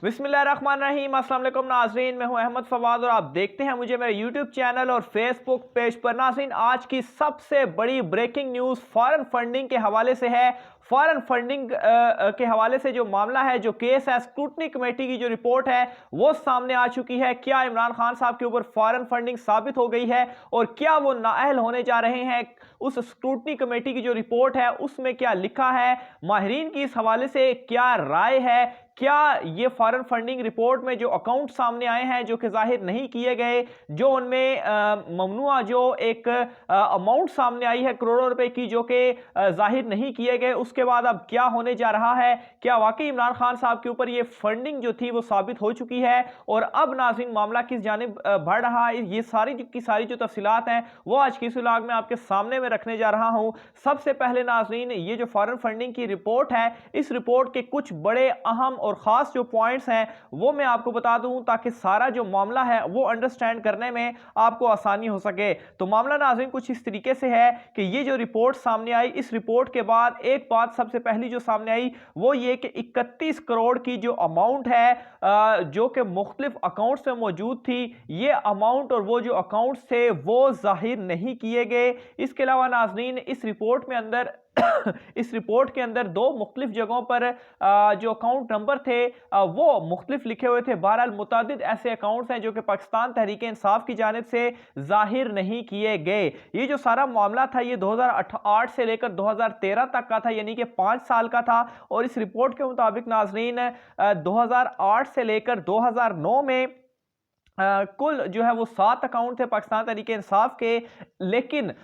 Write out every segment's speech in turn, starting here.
बिस्मिल्लाहिर्रहमानिर्रहीम। अस्सलाम वालेकुम नाज़रीन, मैं हूं अहमद फवाद और आप देखते हैं मुझे मेरे यूट्यूब चैनल और फेसबुक पेज पर। नाज़रीन, आज की सबसे बड़ी ब्रेकिंग न्यूज़ फॉरेन फंडिंग के हवाले से है। फॉरेन फंडिंग के हवाले से जो मामला है, जो केस है, स्क्रूटनी कमेटी की जो रिपोर्ट है वो सामने आ चुकी है। क्या इमरान खान साहब के ऊपर फॉरेन फंडिंग साबित हो गई है और क्या वो नाअहल होने जा रहे हैं? उस स्क्रूटनी कमेटी की जो रिपोर्ट है उसमें क्या लिखा है, माहिरीन की इस हवाले से क्या राय है, क्या ये फॉरेन फंडिंग रिपोर्ट में जो अकाउंट सामने आए हैं जो कि जाहिर नहीं किए गए, जो उनमें ममनुआ जो एक अमाउंट सामने आई है करोड़ों रुपए की जो कि जाहिर नहीं किए गए, उसके बाद अब क्या होने जा रहा है? क्या वाकई इमरान खान साहब के ऊपर ये फंडिंग जो थी वो साबित हो चुकी है और अब नाज़रीन मामला किस जानिब बढ़ रहा है? ये सारी की सारी जो तफसीलात हैं वो आज की इस व्लॉग में आपके सामने में रखने जा रहा हूं। सबसे पहले नाज़रीन, ये जो फॉरेन फंडिंग की रिपोर्ट है, इस रिपोर्ट के कुछ बड़े अहम और ख़ास जो पॉइंट्स हैं वो मैं आपको बता दूं ताकि सारा जो मामला है वो अंडरस्टैंड करने में आपको आसानी हो सके। तो मामला नाज़रीन कुछ इस तरीके से है कि ये जो रिपोर्ट सामने आई, इस रिपोर्ट के बाद एक बात सबसे पहली जो सामने आई वो ये कि 31 करोड़ की जो अमाउंट है जो कि मुख्तलिफ अकाउंट्स में मौजूद थी, ये अमाउंट और वो जो अकाउंट्स थे वो जाहिर नहीं किए गए। इसके अलावा नाज़रीन इस रिपोर्ट में अंदर इस रिपोर्ट के अंदर दो मुख्तलिफ जगहों पर जो अकाउंट नंबर थे वो मुख्तलिफ लिखे हुए थे। बहरहाल मुतादिद ऐसे अकाउंट्स हैं जो कि पाकिस्तान तहरीक इंसाफ की जानिब से जाहिर नहीं किए गए। ये जो सारा मामला था ये 2008 से लेकर 2013 तक का था, यानी कि 5 साल का था। और इस रिपोर्ट के मुताबिक नाज़रीन 2008 से लेकर 2009 में कुल जो है वो 7 अकाउंट थे पाकिस्तान तहरीक इंसाफ के, लेकिन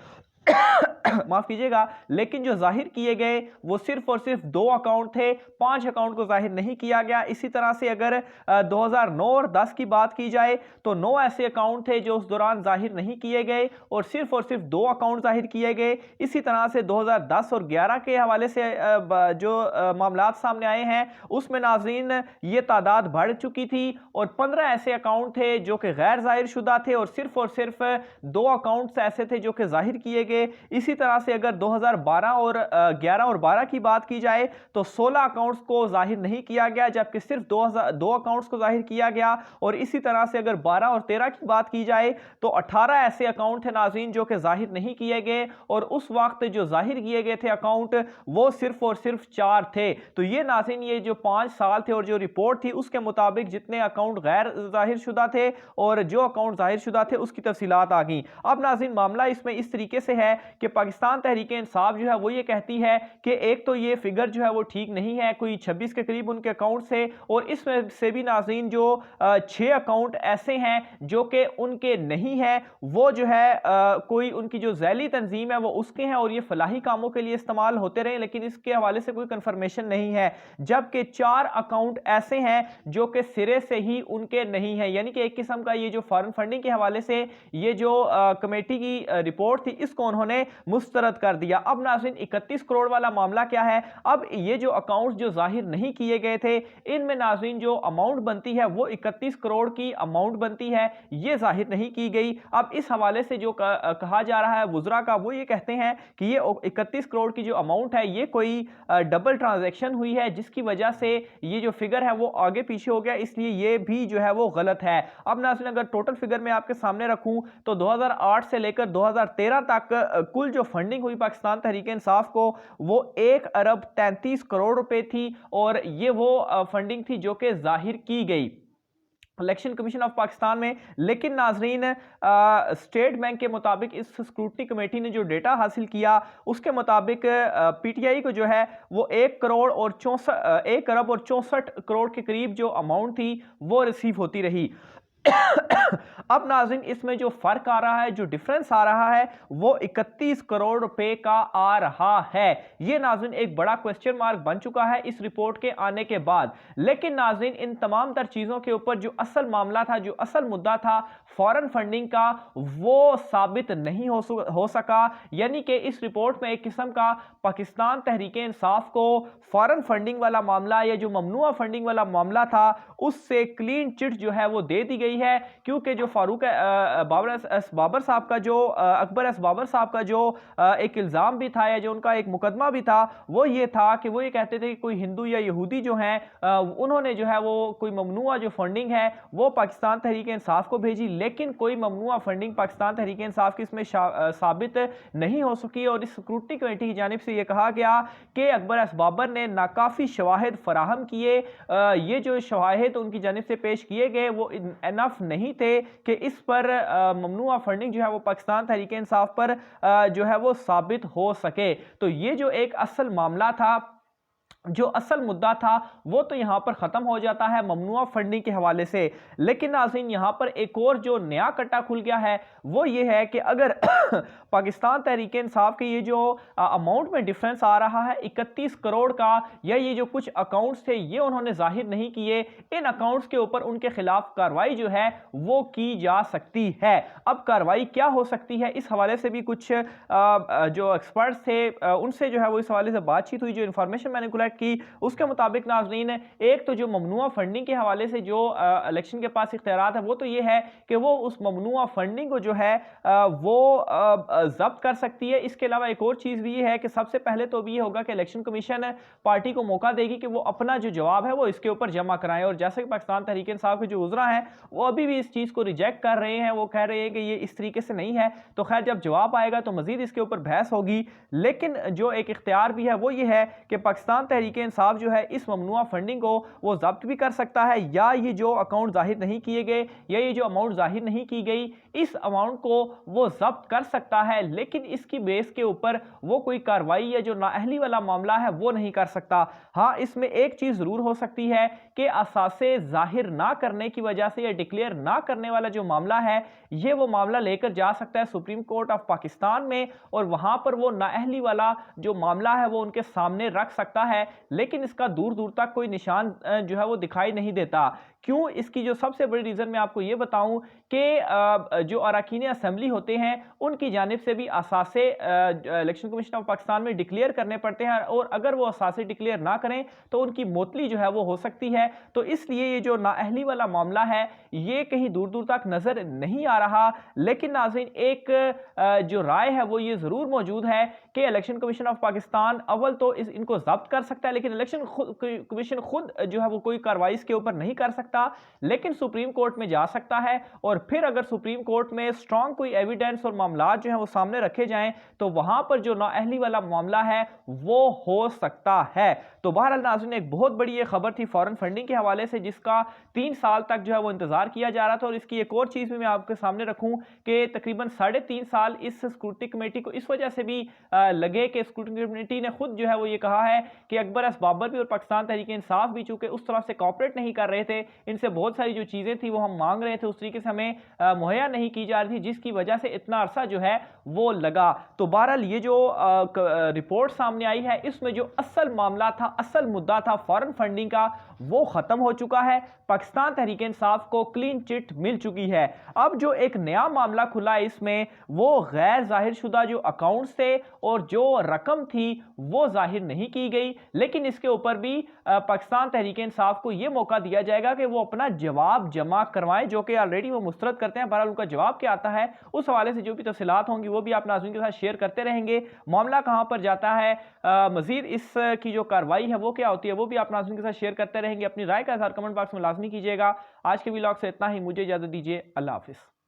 माफ कीजिएगा, लेकिन जो जाहिर किए गए वो सिर्फ और सिर्फ 2 अकाउंट थे, 5 अकाउंट को जाहिर नहीं किया गया। इसी तरह से अगर 2009 और 10 की बात की जाए तो 9 ऐसे अकाउंट थे जो उस दौरान जाहिर नहीं किए गए और सिर्फ 2 अकाउंट जाहिर किए गए। इसी तरह से 2010 और 11 के हवाले से जो मामलात सामने आए हैं उसमें नाज़रीन ये तादाद बढ़ चुकी थी और 15 ऐसे अकाउंट थे जो कि गैर जाहिर शुदा थे और सिर्फ 2 अकाउंट्स ऐसे थे जो कि जाहिर किए गए। इसी तरह से अगर 2012 और 11 और 12 की बात की जाए तो 16 अकाउंट्स को जाहिर नहीं किया गया, जबकि सिर्फ 2 अकाउंट्स को जाहिर किया गया। और इसी तरह से अगर 12 और 13 की बात की जाए तो 18 ऐसे अकाउंट थे नाज़रीन जो कि जाहिर नहीं किए गए और उस वक्त जो जाहिर किए गए थे अकाउंट वो सिर्फ 4 थे। तो ये नाज़रीन ये जो 5 साल थे और जो रिपोर्ट थी उसके मुताबिक जितने अकाउंट गैर जाहिर शुदा थे और जो अकाउंट जाहिर शुदा थे उसकी तफसीलात आ गई। अब नाज़रीन मामला इसमें इस तरीके से है कि पाकिस्तान तहरीक इंसाफ जो है वो ये कहती है कि एक तो ये फिगर जो है वो ठीक नहीं है, कोई 26 के करीब उनके अकाउंट से, और इसमें से भी नाज़रीन जो 6 अकाउंट ऐसे हैं जो कि उनके नहीं है, वो जो है कोई उनकी जो झैली तंजीम है वो उसके हैं और ये फलाही कामों के लिए इस्तेमाल होते रहे, लेकिन इसके हवाले से कोई कंफर्मेशन नहीं है। जबकि 4 अकाउंट ऐसे हैं जो कि सिरे से ही उनके नहीं है, यानी कि एक किस्म का ये जो फॉरेन फंडिंग के हवाले से ये जो कमेटी की रिपोर्ट थी इसको उन्होंने मुस्तरद कर दिया। अब नाज़रीन 31 करोड़ वाला मामला क्या है? अब ये जो अकाउंट्स जो जाहिर नहीं किए गए थे इनमें नाज़रीन जो अमाउंट बनती है वो 31 करोड़ की अमाउंट बनती है, ये जाहिर नहीं की गई। अब इस हवाले से जो कहा जा रहा है वुज़रा का, वो ये कहते हैं कि ये 31 करोड़ की जो अमाउंट है ये कोई डबल ट्रांजैक्शन हुई है जिसकी वजह से ये जो फिगर है वो आगे पीछे हो गया, इसलिए ये भी जो है वो गलत है। अब नाज़रीन अगर टोटल फिगर मैं आपके सामने रखूं तो 2008 से लेकर 2013 तक कुल जो फंडिंग हुई पाकिस्तान तहरीक इंसाफ को वो 1 अरब 33 करोड़ रुपए थी और ये वो फंडिंग थी जो कि जाहिर की गई इलेक्शन कमीशन ऑफ पाकिस्तान में। लेकिन नाजरीन स्टेट बैंक के मुताबिक इस स्क्रूटनी कमेटी ने जो डेटा हासिल किया उसके मुताबिक पीटीआई को जो है वो 1 अरब और 64 करोड़ के करीब जो अमाउंट थी वो रिसीव होती रही। अब नाज़रीन इसमें जो फर्क आ रहा है, जो डिफरेंस आ रहा है वो 31 करोड़ रुपए का आ रहा है। ये नाज़रीन एक बड़ा क्वेश्चन मार्क बन चुका है इस रिपोर्ट के आने के बाद। लेकिन नाज़रीन इन तमाम तर चीजों के ऊपर जो असल मामला था, जो असल मुद्दा था फॉरेन फंडिंग का, वो साबित नहीं हो सका। यानी कि इस रिपोर्ट में एक किस्म का पाकिस्तान तहरीक इंसाफ को फॉरेन फंडिंग वाला मामला या जो ममनुआ फंडिंग वाला मामला था उससे क्लीन चिट जो है वो दे दी गई गई है, क्योंकि जो फारूक बाबर साहब का जो अकबर एस बाबर साहब का जो एक इल्ज़ाम भी था या जो उनका एक मुकदमा भी था, वो ये था कि वो ये कहते थे कि कोई हिंदू या यहूदी जो हैं उन्होंने जो है वो कोई ममनुआ जो फंडिंग है वो पाकिस्तान तहरीक इंसाफ को भेजी, लेकिन कोई ममनुआ फंडिंग पाकिस्तान तहरीक इंसाफ की इसमें साबित नहीं हो सकी। और इस स्क्रूटनी कमेटी की जानिब से ये कहा गया कि अकबर एस बाबर ने नाकाफी शवाहिद फराहम किए, ये जो शवाहिद उनकी जानिब से पेश किए गए वो इनफ नहीं थे कि इस पर ममनुआ फंडिंग जो है वो पाकिस्तान तहरीक इंसाफ पर जो है वो साबित हो सके। तो ये जो एक असल मामला था, जो असल मुद्दा था, वो तो यहाँ पर ख़त्म हो जाता है ममनुआ फंडिंग के हवाले से। लेकिन नाज़रीन यहाँ पर एक और जो नया कट्टा खुल गया है वो ये है कि अगर पाकिस्तान तहरीक इंसाफ के ये जो अमाउंट में डिफरेंस आ रहा है 31 करोड़ का, या ये जो कुछ अकाउंट्स थे ये उन्होंने जाहिर नहीं किए, इन अकाउंट्स के ऊपर उनके खिलाफ कार्रवाई जो है वो की जा सकती है। अब कार्रवाई क्या हो सकती है, इस हवाले से भी कुछ जो एक्सपर्ट्स थे उनसे जो है वो इस हवाले से बातचीत हुई। जो इन्फॉर्मेशन मैंने कलेक्ट की उसके मुताबिक नाज़रीन, एक तो जो ममनुआ फंडिंग के हवाले से जो इलेक्शन के पास इख्तियारात है वो तो ये है कि वो उस ममनुआ फंडिंग को जो है वो जब्त कर सकती है। इसके अलावा एक और चीज़ भी ये है कि सबसे पहले तो भी ये होगा कि इलेक्शन कमीशन पार्टी को मौका देगी कि वो अपना जो जवाब है वो इसके ऊपर जमा कराएं। और जैसे कि पाकिस्तान तहरीक इंसाफ के जो उज़रा हैं वो अभी भी इस चीज़ को रिजेक्ट कर रहे हैं, वो कह रहे हैं कि ये इस तरीके से नहीं है। तो खैर जब जवाब आएगा तो मज़ीद इसके ऊपर बहस होगी। लेकिन जो एक इख्तियार भी है वो ये है कि पाकिस्तान तहरीक इंसाफ जो है इस ममनुआ फंडिंग को वो जब्त भी कर सकता है, या ये जो अकाउंट जाहिर नहीं किए गए या ये जो अमाउंट जाहिर नहीं की गई इस अमाउंट को वो जब्त कर सकता है, लेकिन इसकी बेस के ऊपर वो कोई कार्रवाई या जो नाअहली वाला मामला है वो नहीं कर सकता। हाँ, इसमें एक चीज़ ज़रूर हो सकती है कि असासे जाहिर ना करने की वजह से या डिक्लेयर ना करने वाला जो मामला है ये वो मामला लेकर जा सकता है सुप्रीम कोर्ट ऑफ पाकिस्तान में, और वहाँ पर वो नाअहली वाला जो मामला है वो उनके सामने रख सकता है। लेकिन इसका दूर दूर तक कोई निशान जो है वो दिखाई नहीं देता। क्यों? इसकी जो सबसे बड़ी रीज़न मैं आपको ये बताऊं कि जो अरकान असेंबली होते हैं उनकी जानिब से भी असासे इलेक्शन कमीशन ऑफ पाकिस्तान में डिक्लेयर करने पड़ते हैं, और अगर वो असासे डिक्लेयर ना करें तो उनकी मोतली जो है वो हो सकती है। तो इसलिए ये जो नाअहली वाला मामला है ये कहीं दूर दूर तक नज़र नहीं आ रहा। लेकिन नाज़रीन एक जो राय है वो ये ज़रूर मौजूद है कि इलेक्शन कमीशन ऑफ पाकिस्तान अव्वल तो इनको जब्त कर सकता है, लेकिन इलेक्शन कमीशन खुद जो है वो कोई कार्रवाई इसके ऊपर नहीं कर सकता, लेकिन सुप्रीम कोर्ट में जा सकता है। और फिर अगर सुप्रीम कोर्ट में स्ट्रांग कोई एविडेंस और मामला जो है वो सामने रखे जाएं तो वहां पर जो नाअहली वाला मामला है वो हो सकता है। तो बहरहाल नाज़रीन, एक बहुत बड़ी ये खबर थी फॉरेन फंडिंग के हवाले से जिसका 3 साल तक जो है वो इंतजार किया जा रहा था। और इसकी एक और चीज़ भी मैं आपके सामने रखूं कि तकरीबन 3.5 साल इस स्क्रूटनी कमेटी को इस वजह से भी लगे कि स्क्रूटनी कमेटी ने खुद जो है वो ये कहा है कि अकबर एस बाबर भी और पाकिस्तान तहरीक इंसाफ भी चूंकि उस तरह से कॉपरेट नहीं कर रहे थे, इनसे बहुत सारी जो चीज़ें थी वो हम मांग रहे थे उस तरीके से हमें मुहैया नहीं की जा रही थी, जिसकी वजह से इतना अरसा जो है वो लगा। तो बहरहाल ये जो रिपोर्ट सामने आई है इसमें जो असल मामला था, असल मुद्दा था फॉरेन फंडिंग का, वो ख़त्म हो चुका है। पाकिस्तान तहरीक इंसाफ को क्लीन चिट मिल चुकी है। अब जो एक नया मामला खुला है इसमें वो गैर जाहिर शुदा जो अकाउंट्स थे और जो रकम थी वो जाहिर नहीं की गई, लेकिन इसके ऊपर भी पाकिस्तान तहरीक इंसाफ को ये मौका दिया जाएगा कि वो अपना जवाब जमा करवाएं, जो कि ऑलरेडी वो मुस्तरद करते हैं। बहरहाल उनका जवाब क्या आता है उस हवाले से जो भी तफसीलात होंगी वो भी आप नाज़रीन के साथ शेयर करते रहेंगे। मामला कहाँ पर जाता है, मजीद इस की जो कार्रवाई है वो क्या होती है वो भी आप नाज़रीन के साथ शेयर करते रहेंगे। अपनी राय का इज़हार कमेंट बॉक्स में लाजमी कीजिएगा। आज के व्लॉग से इतना ही, मुझे इजाज़त दीजिए। अल्लाह हाफिज़।